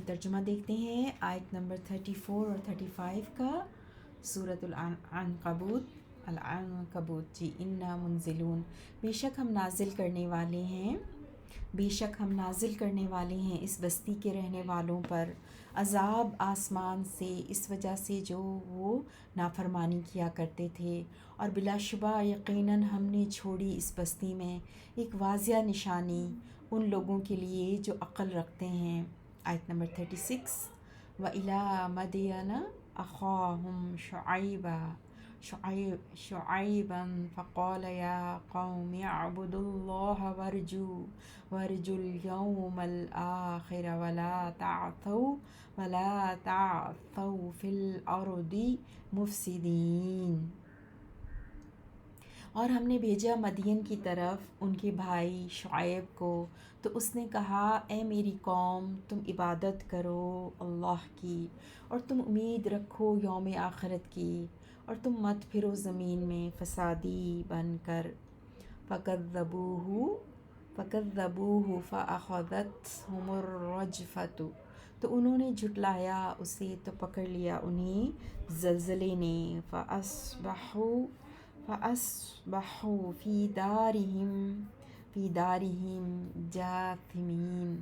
ترجمہ دیکھتے ہیں آیت نمبر 34 اور 35 کا، سورۃ العنکبوت جی۔ انا منزلون، بے شک ہم نازل کرنے والے ہیں، بے شک ہم نازل کرنے والے ہیں اس بستی کے رہنے والوں پر عذاب آسمان سے، اس وجہ سے جو وہ نافرمانی کیا کرتے تھے، اور بلا شبہ یقیناً ہم نے چھوڑی اس بستی میں ایک واضح نشانی ان لوگوں کے لیے جو عقل رکھتے ہیں۔ آیت نمبر 36، وَإِلَىٰ مَدْيَنَ أَخَاهُمْ شُعَيْبًا فَقَالَ يَا قَوْمِ اعْبُدُوا اللَّهَ وَارْجُوا الْيَوْمَ الْآخِرَ وَلَا تَعْثَوْا فِي الْأَرْضِ مُفْسِدِينَ۔ اور ہم نے بھیجا مدین کی طرف ان کے بھائی شعیب کو، تو اس نے کہا، اے میری قوم، تم عبادت کرو اللہ کی، اور تم امید رکھو یوم آخرت کی، اور تم مت پھرو زمین میں فسادی بن کر۔ فَكَذَّبُوهُ فَأَخَذَتْهُمُ الرَّجْفَةُ، تو انہوں نے جھٹلایا اسے تو پکڑ لیا انہیں زلزلے نے۔ فَأَصْبَحُوا فِي دَارِهِمْ جَاثِمِينَ،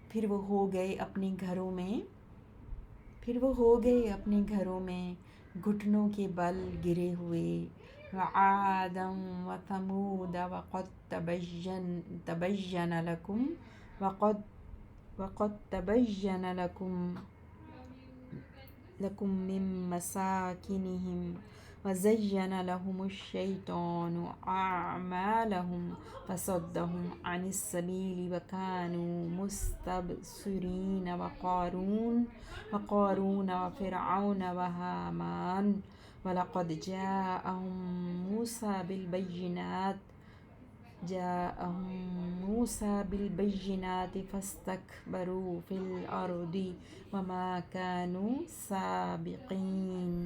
پھر وہ ہو گئے اپنے گھروں میں گھٹنوں کے بل گرے ہوئے۔ وَعَادًا وَثَمُودَ وَقَدْ تَبَيَّنَ لَكُم مِّن مَّسَاكِنِهِمْ وَزَيَّنَ لَهُمُ الشَّيْطَانُ أَعْمَالَهُمْ فَصَدَّهُمْ عَنِ السَّبِيلِ وَكَانُوا مُسْتَبْصِرِينَ۔ وَقَارُونَ وَفِرْعَوْنَ وَهَامَانَ وَلَقَدْ جَاءَهُم مُوسَىٰ بِالْبَيِّنَاتِ فَاسْتَكْبَرُوا فِي الْأَرْضِ وَمَا كَانُوا سَابِقِينَ۔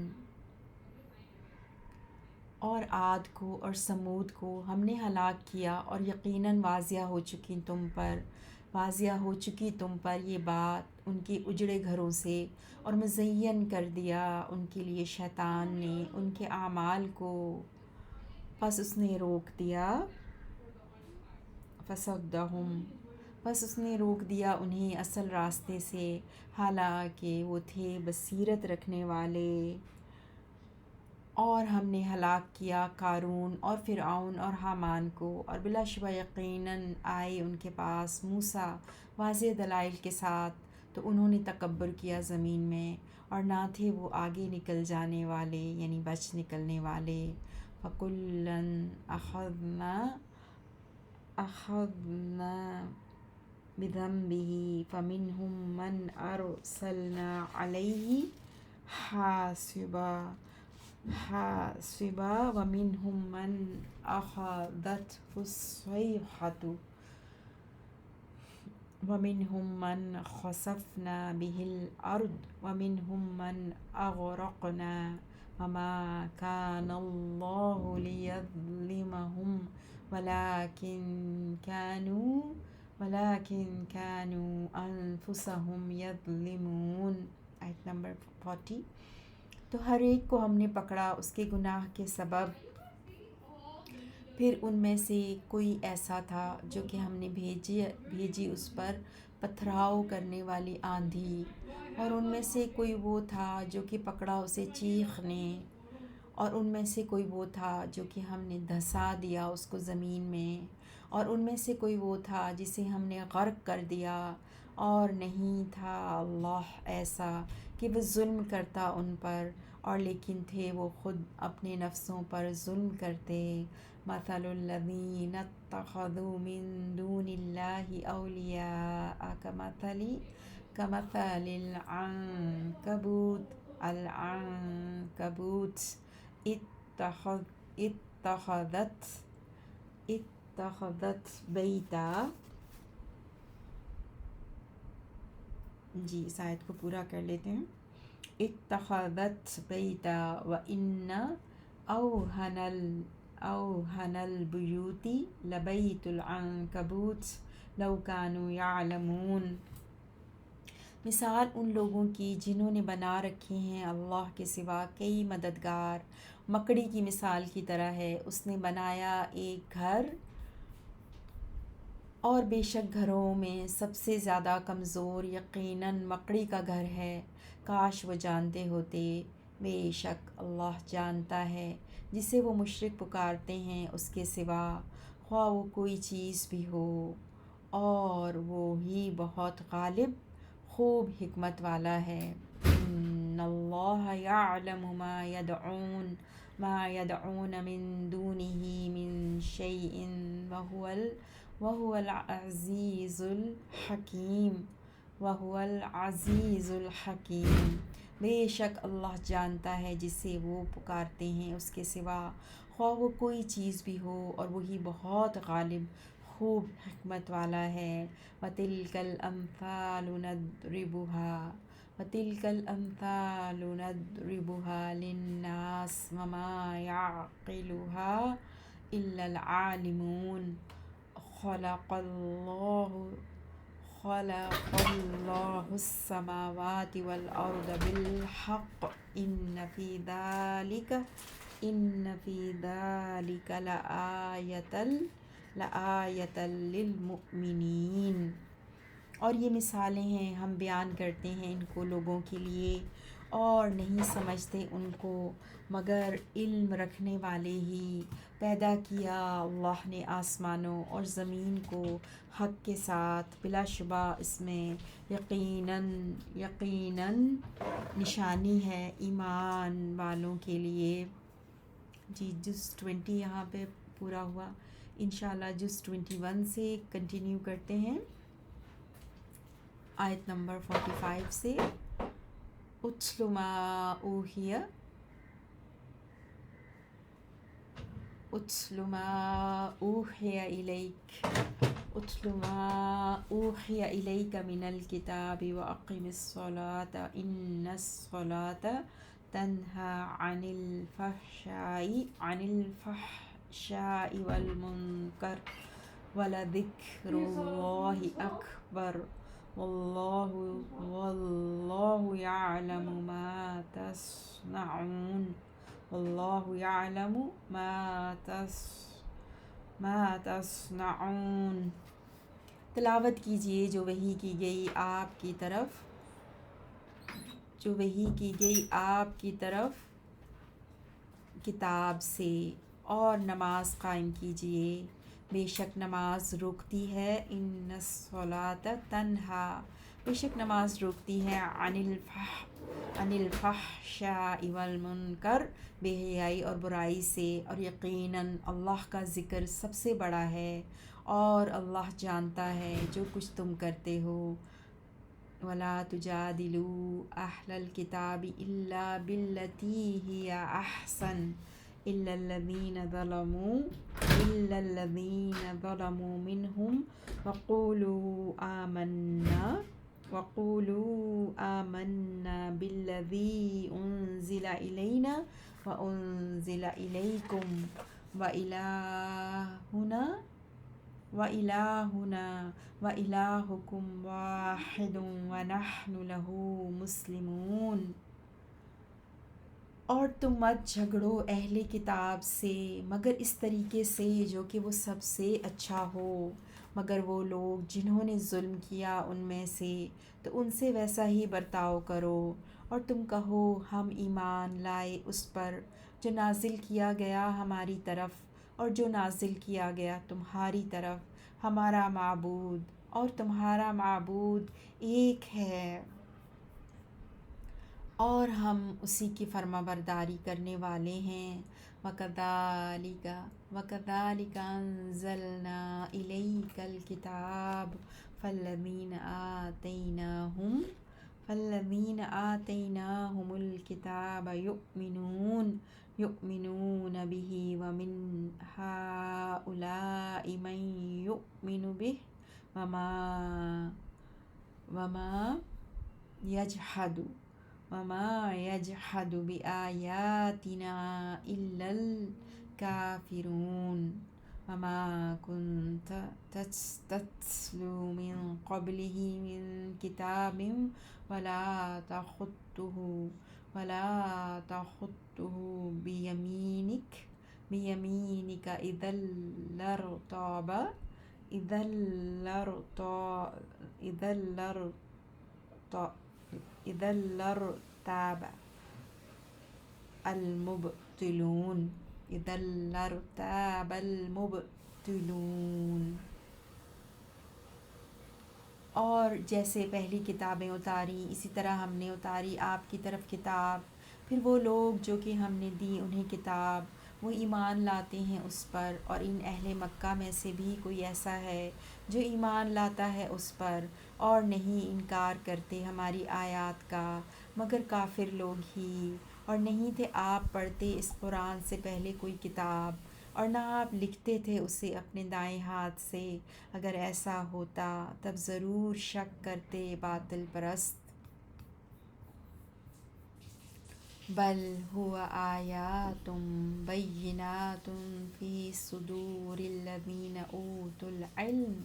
اور عاد کو اور ثمود کو ہم نے ہلاک کیا، اور یقیناً واضح ہو چکی تم پر یہ بات ان کے اجڑے گھروں سے، اور مزین کر دیا ان کے لیے شیطان نے ان کے اعمال کو، پس اس نے روک دیا انہیں اصل راستے سے، حالانکہ وہ تھے بصیرت رکھنے والے۔ اور ہم نے ہلاک کیا قارون اور فرعون اور حامان کو، اور بلا شبہ یقیناً آئے ان کے پاس موسیٰ واضح دلائل کے ساتھ، تو انہوں نے تکبر کیا زمین میں، اور نہ تھے وہ آگے نکل جانے والے، یعنی بچ نکلنے والے۔ فَكُلًّا أَخَذْنَا بِذَنبِهِ فَمِنْهُم مَّنْ أَرْسَلْنَا عَلَيْهِ حَاصِبًا وَمِنْهُم مَّنْ أَخَذَتْهُ الصَّيْحَةُ وَمِنْهُم مَّنْ خَسَفْنَا بِهِ الْأَرْضَ وَمِنْهُم مَّنْ أَغْرَقْنَا وَمَا كَانَ اللَّهُ لِيَظْلِمَهُمْ وَلَٰكِن كَانُوا أَنفُسَهُمْ يَظْلِمُونَ۔ آیت نمبر 40، تو ہر ایک کو ہم نے پکڑا اس کے گناہ کے سبب، پھر ان میں سے کوئی ایسا تھا جو کہ ہم نے بھیجی اس پر پتھراؤ کرنے والی آندھی، اور ان میں سے کوئی وہ تھا جو کہ پکڑا اسے چیخ نے، اور ان میں سے کوئی وہ تھا جو کہ ہم نے دھسا دیا اس کو زمین میں، اور ان میں سے کوئی وہ تھا جسے ہم نے غرق کر دیا، اور نہیں تھا اللہ ایسا کہ وہ ظلم کرتا ان پر، اور لیکن تھے وہ خود اپنے نفسوں پر ظلم کرتے۔ مَثَلُ الَّذِينَ اتَّخَذُوا مِن دُونِ اللَّهِ أَوْلِيَاءَ كَمَثَلِ الْعَنكَبُوتِ اتَّخَذَتْ بَيْتًا، جی اس آیت کو پورا کر لیتے ہیں۔ اتَّخَذَتْ بَيْتًا وَإِنَّ أَوْهَنَ الْبُيُوتِ لَبَيْتُ الْعَنكَبُوتِ لَوْ كَانُوا يَعْلَمُونَ۔ مثال ان لوگوں کی جنہوں نے بنا رکھے ہیں اللہ کے سوا کئی مددگار، مکڑی کی مثال کی طرح ہے۔ اس نے بنایا ایک گھر، اور بے شک گھروں میں سب سے زیادہ کمزور یقیناً مکڑی کا گھر ہے۔ کاش وہ جانتے ہوتے، بے شک اللہ جانتا ہے جسے وہ مشرک پکارتے ہیں اس کے سوا، خواہ وہ کوئی چیز بھی ہو، اور وہ ہی بہت غالب خوب حکمت والا ہے۔ ان اللہ یعلم ما یدعون من دونہ من شیء وهو العزیز الحکیم بے شک اللہ جانتا ہے جسے وہ پکارتے ہیں اس کے سوا، خواہ وہ کوئی چیز بھی ہو، اور وہی بہت غالب خوب حکمت والا ہے۔ وَتِلْكَ الْأَمْثَالُ نَضْرِبُهَا لِلنَّاسِ وَمَا يَعْقِلُهَا إِلَّا الْعَالِمُونَ۔ خلق اللہ السماوات والارض بالحق ان فی ذلک لآیۃ للمؤمنین۔ اور یہ مثالیں ہیں، ہم بیان کرتے ہیں ان کو لوگوں کے لیے، اور نہیں سمجھتے ان کو مگر علم رکھنے والے ہی۔ پیدا کیا اللہ نے آسمانوں اور زمین کو حق کے ساتھ، بلا شبہ اس میں یقیناً نشانی ہے ایمان والوں کے لیے۔ جی جز 20 یہاں پہ پورا ہوا، انشاءاللہ جز 21 سے کنٹینیو کرتے ہیں، آیت نمبر 45 سے۔ اتل ما اوحی الیک من الکتاب واقم الصلاة ان الصلاة تنہی عن الفحشاء والمنکر ولذکر اللہ اکبر واللہ یعلم ما تصنعون۔ تلاوت کیجئے جو وحی کی گئی آپ کی طرف کتاب سے، اور نماز قائم کیجئے، بے شک نماز روکتی ہے، ان الصلاۃ تنہا، بے شک نماز روکتی ہے، عن الفحشاء والمنکر، بے حیائی اور برائی سے، اور یقیناً اللہ کا ذکر سب سے بڑا ہے، اور اللہ جانتا ہے جو کچھ تم کرتے ہو۔ وَلَا تُجَادِلُوا أَهْلَ الْكِتَابِ إِلَّا بِالَّتِي هِيَ أَحْسَنُ إِلَّا الَّذِينَ ظَلَمُوا مِنْهُمْ وَقُولُوا آمَنَّا بِالَّذِي أُنزِلَ إِلَيْنَا وَأُنزِلَ إِلَيْكُمْ وَإِلَٰهُنَا وَإِلَٰهُكُمْ وَاحِدٌ وَنَحْنُ لَهُ مُسْلِمُونَ۔ اور تم مت جھگڑو اہل کتاب سے مگر اس طریقے سے جو کہ وہ سب سے اچھا ہو، مگر وہ لوگ جنہوں نے ظلم کیا ان میں سے، تو ان سے ویسا ہی برتاؤ کرو، اور تم کہو ہم ایمان لائے اس پر جو نازل کیا گیا ہماری طرف، اور جو نازل کیا گیا تمہاری طرف، ہمارا معبود اور تمہارا معبود ایک ہے، اور ہم اسی کی فرما برداری کرنے والے ہیں۔ وَكَذَلِكَ أَنزَلْنَا إِلَيْكَ الْكِتَابَ فَالَّذِينَ آتَيْنَاهُمُ الْكِتَابَ يُؤْمِنُونَ بِهِ وَمِنْ هَؤُلَاءِ مَنْ يُؤْمِنُ بِهِ وَمَا يَجْحَدُ بِآيَاتِنَا إِلَّا الْكَافِرُونَ۔ وما كنت تتلو من قبله من كتاب ولا تخطه ولا تخطه بيمينك إذا لارتاب إذا لارتاب إذا لارتاب المبطلون إذا لارتاب المبطلون. اور جیسے پہلی کتابیں اتاری اسی طرح ہم نے اتاری آپ کی طرف کتاب، پھر وہ لوگ جو کہ ہم نے دی انہیں کتاب وہ ایمان لاتے ہیں اس پر، اور ان اہل مکہ میں سے بھی کوئی ایسا ہے جو ایمان لاتا ہے اس پر اور نہیں انکار کرتے ہماری آیات کا مگر کافر لوگ ہی، اور نہیں تھے آپ پڑھتے اس قرآن سے پہلے کوئی کتاب، اور نہ آپ لکھتے تھے اسے اپنے دائیں ہاتھ سے، اگر ایسا ہوتا تب ضرور شک کرتے باطل پرست۔ بل هو آیات بینات فی صدور الذین اوتوا العلم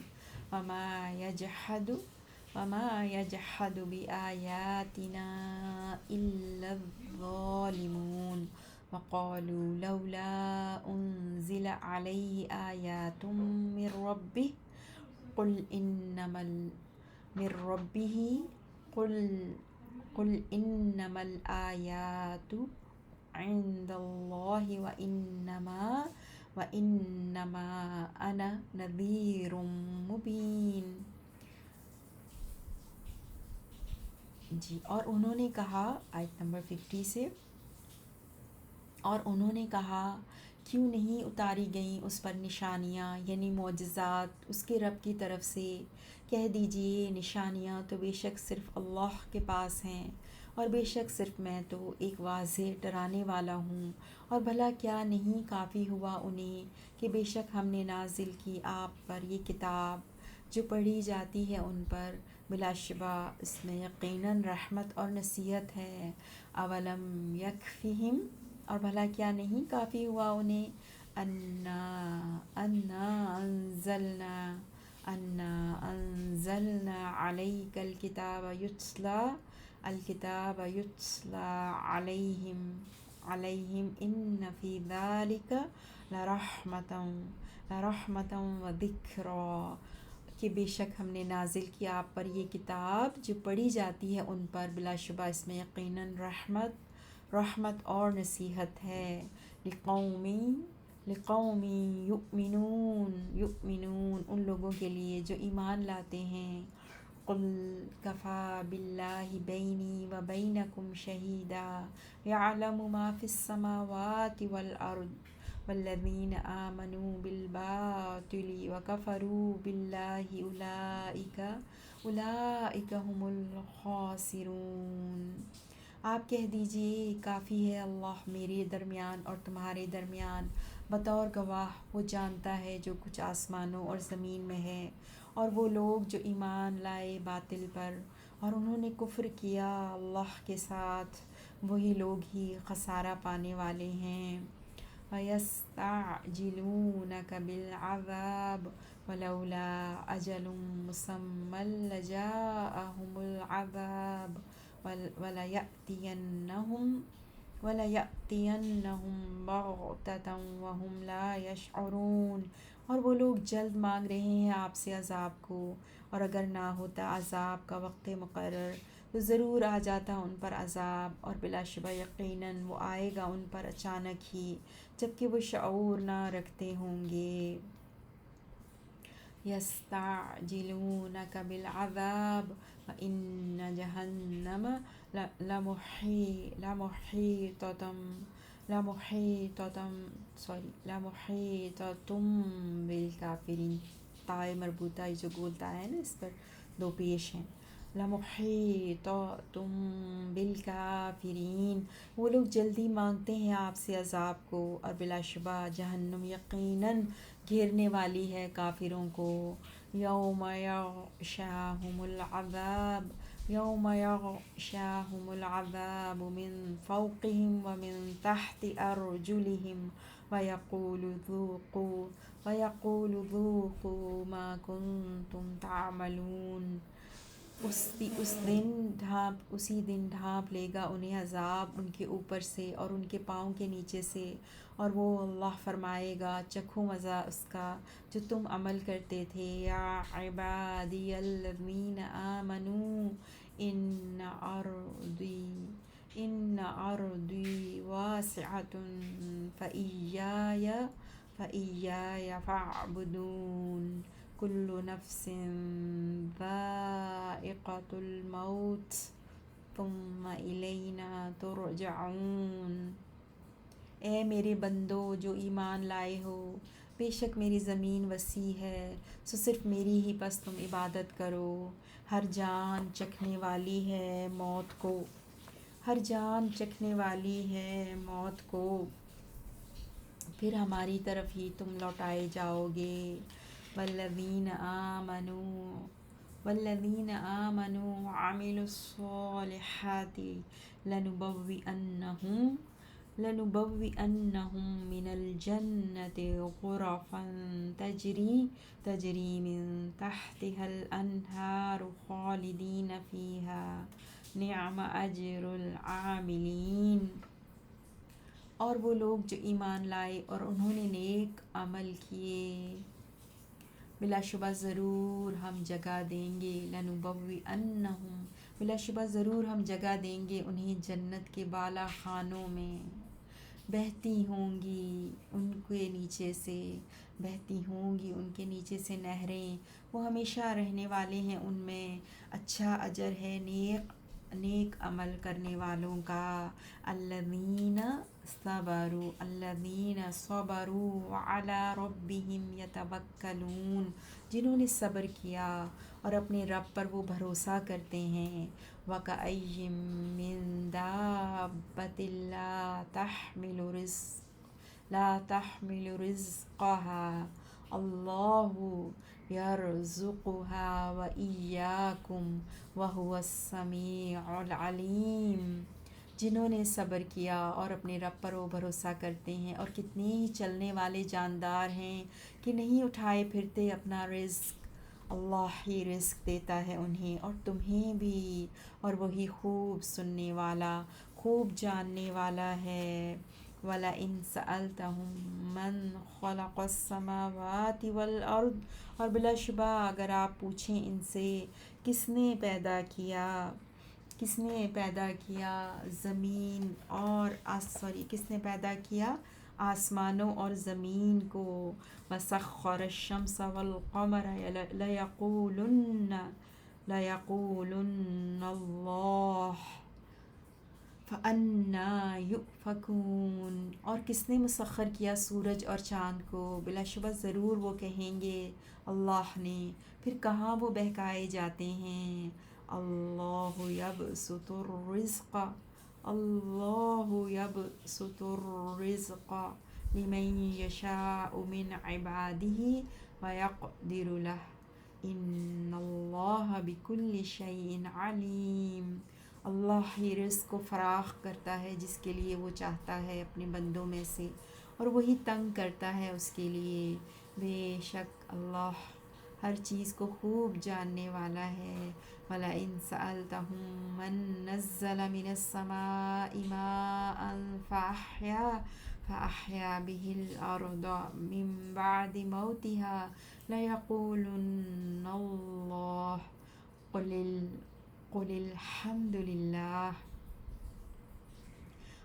وما یجحد بآیاتنا الا الظالمون وقالوا لولا انزل علیہ آیات من ربہ قل انما الآیات عند اللہ وانما انا نذیر مبین۔ جی، اور انہوں نے کہا آیت نمبر 50 سے، اور انہوں نے کہا کیوں نہیں اتاری گئیں اس پر نشانیاں یعنی معجزات اس کے رب کی طرف سے، کہہ دیجئے نشانیاں تو بے شک صرف اللہ کے پاس ہیں، اور بے شک صرف میں تو ایک واضح ڈرانے والا ہوں، اور بھلا کیا نہیں کافی ہوا انہیں کہ بے شک ہم نے نازل کی آپ پر یہ کتاب جو پڑھی جاتی ہے ان پر، بلا شبہ اس میں یقیناً رحمت اور نصیحت ہے۔ اولم یکفہم، اور بھلا کیا نہیں کافی ہوا انہیں، انا انزلنا علیک الکتاب یتلی علیہم ان فی ذلک لرحمۃ و ذکریٰ، کہ بے شک ہم نے نازل کیا آپ پر یہ کتاب جو پڑھی جاتی ہے ان پر، بلا شبہ اس میں یقیناً رحمت اور نصیحت ہے، لقوم یؤمنون ان لوگوں کے لیے جو ایمان لاتے ہیں۔ قل کفی باللہ بینی و بینکم شہیدا یعلم ما فی السماوات والارض والذین آمنوا بالباطل وکفروا باللہ اولئک هم الخاسرون۔ آپ کہہ دیجئے کافی ہے اللہ میرے درمیان اور تمہارے درمیان بطور گواہ، وہ جانتا ہے جو کچھ آسمانوں اور زمین میں ہے، اور وہ لوگ جو ایمان لائے باطل پر اور انہوں نے کفر کیا اللہ کے ساتھ، وہی لوگ ہی خسارہ پانے والے ہیں۔ وَيَسْتَعْجِلُونَكَ بِالْعَذَابِ وَلَوْلَا أَجَلٌ مُّسَمًّى لَجَاءَهُمُ الْعَذَابُ وَلَيَأْتِيَنَّهُمْ بَغْتَةً وَهُمْ لَا يَشْعُرُونَ، اور وہ لوگ جلد مانگ رہے ہیں آپ سے عذاب کو، اور اگر نہ ہوتا عذاب کا وقت مقرر تو ضرور آ جاتا ان پر عذاب، اور بلا شبہ یقیناً وہ آئے گا ان پر اچانک ہی جبکہ وہ شعور نہ رکھتے ہوں گے۔ یستعجلونک بالعذاب وإن جہنم لمحیطۃ بالکافرین۔ تائے مربوطہ جو گولتا ہے نا اس پر دو پیش ہیں، لمحیطۃ بالکافرین، وہ لوگ جلدی مانگتے ہیں آپ سے عذاب کو، اور بلا شبہ جہنم یقیناً گھیرنے والی ہے کافروں کو۔ یوم یغشاہم العذاب من فوقہم ومن تحت ارجلہم وَيَقُولُ ذُوقُوا مَا كُنتُمْ تَعْمَلُونَ۔ اسی دن ڈھانپ لے گا انہیں عذاب ان کے اوپر سے اور ان کے پاؤں کے نیچے سے، اور وہ اللہ فرمائے گا چکھو مزہ اس کا جو تم عمل کرتے تھے۔ یا عبادی الذین آمنوا ان ارضی واسعۃ فإیایا فاعبدون۔ کل نفس ذائقۃ الموت ثم الینا ترجعون۔ اے میرے بندو جو ایمان لائے ہو، بے شک میری زمین وسیع ہے، سو صرف میری ہی پس تم عبادت کرو۔ ہر جان چکھنے والی ہے موت کو، ہر جان چکھنے والی ہے موت کو، پھر ہماری طرف ہی تم لوٹائے جاؤ گے۔ والذین آمنوا وعملوا الصالحات لنبوئنہم من الجنة غرفا تجری من تحتها الانہار خالدین فیہا نعم اجر العاملین۔ اور وہ لوگ جو ایمان لائے اور انہوں نے نیک عمل کیے، بلا شبہ ضرور ہم جگہ دیں گے، لنبوئنہم بلا شبہ ضرور ہم جگہ دیں گے انہیں جنت کے بالا خانوں میں، بہتی ہوں گی ان کے نیچے سے، بہتی ہوں گی ان کے نیچے سے نہریں، وہ ہمیشہ رہنے والے ہیں ان میں، اچھا اجر ہے نیک عمل کرنے والوں کا۔ الذین صبروا وعلی ربہم یتوکلون، جنہوں نے صبر کیا اور اپنے رب پر وہ بھروسہ کرتے ہیں۔ وَكَأَيٍّ مِّن دَابَّةٍ لَا تَحْمِلُ رِزْقَهَا اللَّهُ يَرْزُقُهَا وَإِيَّاكُمْ وَهُوَ السَّمِيعُ الْعَلِيمُ۔ جنہوں نے صبر کیا اور اپنے رب پر وہ بھروسہ کرتے ہیں، اور کتنے ہی چلنے والے جاندار ہیں کہ نہیں اٹھائے پھرتے اپنا رزق، اللہ ہی رزق دیتا ہے انہیں اور تمہیں بھی، اور وہی خوب سننے والا، خوب جاننے والا ہے۔ وَلَئِن سَأَلْتَهُم مَّن خَلَقَ السَّمَاوَاتِ وَالْأَرْضَ، اور بلا شبہ اگر آپ پوچھیں ان سے کس نے پیدا کیا زمین اور کس نے پیدا کیا آسمانوں اور زمین کو، وَسَخَّرَ الشَّمْسَ وَالْقَمَرَ لَيَقُولُنَّ اللَّهُ فَأَنَّىٰ يُؤْفَكُونَ۔ اور کس نے مسخر کیا سورج اور چاند کو، بلا شبہ ضرور وہ کہیں گے اللہ نے، پھر کہاں وہ بہکائے جاتے ہیں۔ اللہ یبسط الرزق لمن یشاء من عبادہ ویقدر لہ ان اللہ بکل شیء علیم۔ اللہ ہی رزق کو فراخ کرتا ہے جس کے لیے وہ چاہتا ہے اپنے بندوں میں سے، اور وہی تنگ کرتا ہے اس کے لیے، بے شک اللہ ہر چیز کو خوب جاننے والا ہے۔ وَلَئِن سَأَلْتَهُم مَّن نَّزَّلَ مِنَ السَّمَاءِ مَاءً فَأَحْيَا بِهِ الْأَرْضَ مِن بَعْدِ مَوْتِهَا لَيَقُولُنَّ اللَّهُ قُلِ الْحَمْدُ لِلَّهِ۔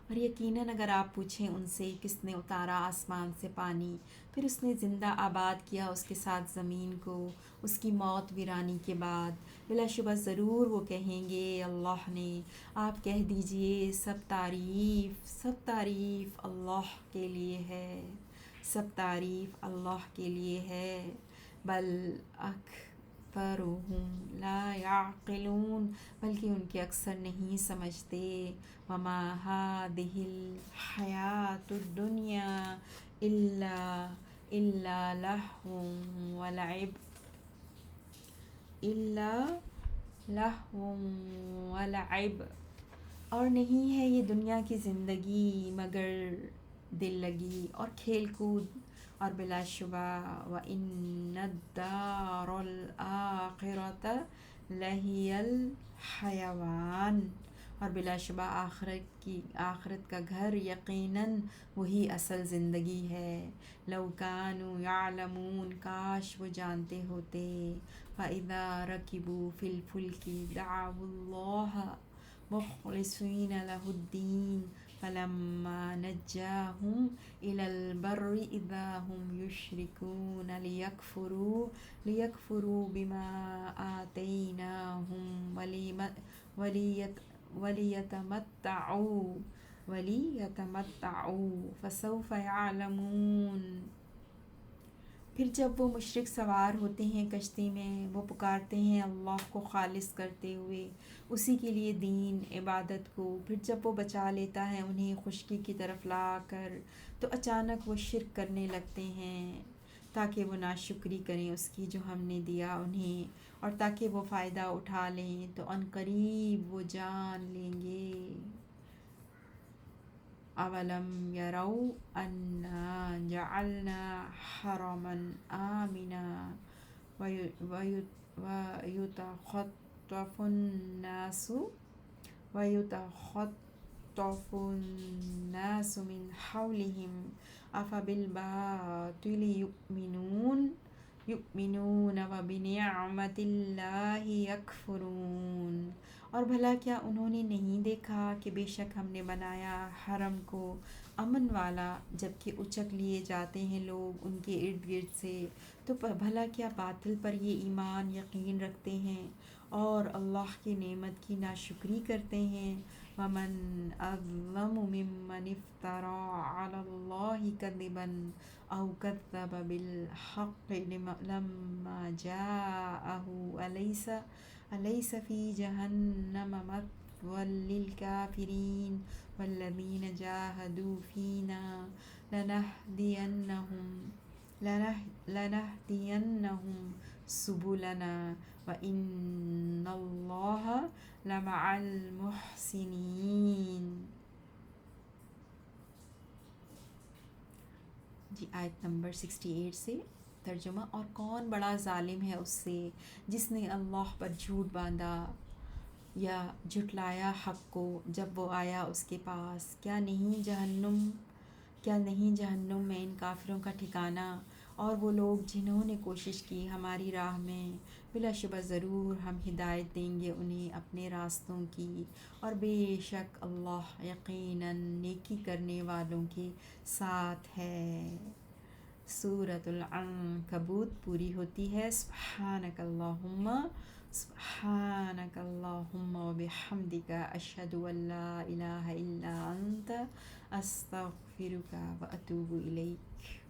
اور یقیناً اگر آپ پوچھیں ان سے کس نے اتارا آسمان سے پانی، پھر اس نے زندہ آباد کیا اس کے ساتھ زمین کو اس کی موت ویرانی کے بعد، بلا شبہ ضرور وہ کہیں گے اللہ نے۔ آپ کہہ دیجئے سب تعریف اللہ کے لیے ہے، سب تعریف اللہ کے لیے ہے، بل اکثرہم لا یعقلون، بلکہ ان کے اکثر نہیں سمجھتے۔ وما هذه الحیاۃ الدنیا الا لہو ولعب، اور نہیں ہے یہ دنیا کی زندگی مگر دل لگی اور کھیل کود، اور بلا شبہ وَإِنَّ الدَّارَ الْآخِرَةَ لَهِيَ الْحَيَوَانُ، اور بلا شبہ آخرت کا گھر یقیناً وہی اصل زندگی ہے۔ لَوْ كَانُوا يَعْلَمُونَ، کاش وہ جانتے ہوتے۔ فَإِذَا رَكِبُوا فِي الْفُلْكِ دَعَوُا اللَّهَ مُخْلِصِينَ لَهُ الدِّينَ فَلَمَّا نَجَّاهُمْ إِلَى الْبَرِّ إِذَا هُمْ يُشْرِكُونَ لِيَكْفُرُوا بِمَا آتَيْنَاهُمْ وَلِيَتَمَتَّعُوا فَسَوْفَ يَعْلَمُونَ۔ پھر جب وہ مشرک سوار ہوتے ہیں کشتی میں، وہ پکارتے ہیں اللہ کو خالص کرتے ہوئے، اسی کے لیے دین عبادت کو، پھر جب وہ بچا لیتا ہے انہیں خشکی کی طرف لا کر، تو اچانک وہ شرک کرنے لگتے ہیں تاکہ وہ ناشکری کریں اس کی جو ہم نے دیا انہیں، اور تاکہ وہ فائدہ اٹھا لیں، تو عنقریب وہ جان لیں گے۔ اَوَلَمْ يَرَوْا أَنَّا جَعَلْنَا حَرَمًا آمِنًا وَيُتَخَطَّفُ النَّاسُ مِنْ حَوْلِهِمْ أَفَبِالْبَاطِلِ يُؤْمِنُونَ وَبِنِعْمَتِ اللَّهِ يَكْفُرُونَ۔ اور بھلا کیا انہوں نے نہیں دیکھا کہ بے شک ہم نے بنایا حرم کو امن والا، جبکہ اچک لیے جاتے ہیں لوگ ان کے ارد گرد سے، تو بھلا کیا باطل پر یہ ایمان یقین رکھتے ہیں اور اللہ کی نعمت کی ناشکری کرتے ہیں۔ وَمَنْ أَظْلَمُ مِمَّنِ افْتَرَى عَلَى اللَّهِ كَذِبًا أَوْ كَذَّبَ بِالْحَقِّ لَمَّا جَاءَهُ أَلَيْسَ فِي جَهَنَّمَ مَثْوًى لِلْكَافِرِينَ وَالَّذِينَ جَاهَدُوا فِينَا لَنَهْدِيَنَّهُمْ سُبُلَنَا وَإِنَّ اللَّهَ لَمَعَ الْمُحْسِنِينَ۔ جی آیت نمبر 68 سے ترجمہ۔ اور کون بڑا ظالم ہے اس سے جس نے اللہ پر جھوٹ باندھا یا جھٹلایا حق کو جب وہ آیا اس کے پاس۔ کیا نہیں جہنم میں ان کافروں کا ٹھکانہ، اور وہ لوگ جنہوں نے کوشش کی ہماری راہ میں، بلا شبہ ضرور ہم ہدایت دیں گے انہیں اپنے راستوں کی، اور بے شک اللہ یقیناً نیکی کرنے والوں کے ساتھ ہے۔ سورۃ العنکبوت پوری ہوتی ہے۔ سبحانک اللہم و بحمدک، اشہد ان لا الہ الا انت، استغفرک و اتوب الیک۔